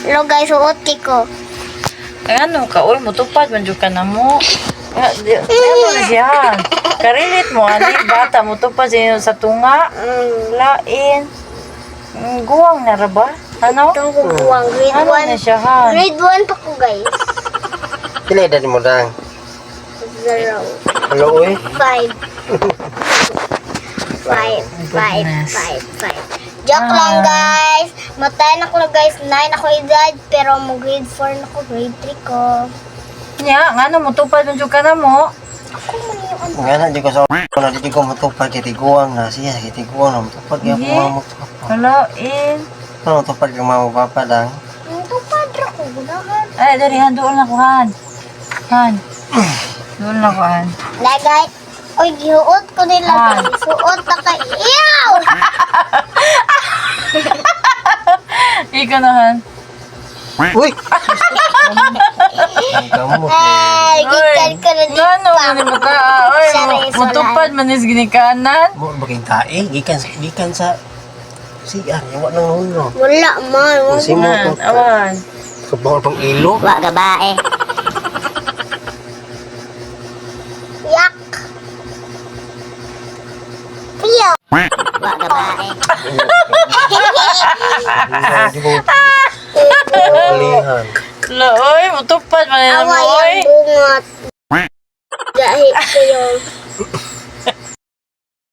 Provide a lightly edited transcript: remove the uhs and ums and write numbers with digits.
Hello guys, suot ko. Ay ano ka, uy, mutupad, manjo ka na mo. Ano na siya? Karilit mo, ani, bata, mutupad siya sa tunga. Lain. Guwang na ra ba? Ano? Itong kubuwang, grade 1. Ano na siya, ha? Grade 1 pa ko guys. Pila edad mo dang? 0. Hello, uy. 5. 5. 5. 5. Joke lang guys. Matayan ako na guys. 9 ako edad. Pero mo grade 4 na ako. Grade 3 ko. Nya, nga no, mutupad, manjo ka na mo. Ako man yung Nga na, di ko sa na di ko matupad kay tiguang na siya. Kay tiguang na matupad kaya Hindi. mga magpapa. Lain. Ano matupad kaya mga magpapa dang? Ito padra ko. Gudahan. Ay, dari, Han, doon na ko, Han. Han. Doon na ko, Han. Na guys. Oy, gihuot ko nila guys. Suot na kay. Iyaw! Ikaw na, Han. Uy! Ang gamot. Ay, gikan ko na dito. Ano, mani mo ka? Oy, Sorry, mutupad, manis ginikanan. Mo baking tae, gikan sa CR, yawa nang hulo. Wala man. Kasi mo Han, to. awan. Kabawal pang ilo. Wa gabae. Yak. Piyo. Wa gabae. Di ko alihan. Lo, oy, mutupad, manis mo, Away oy. ang bungat. Dahil ko yung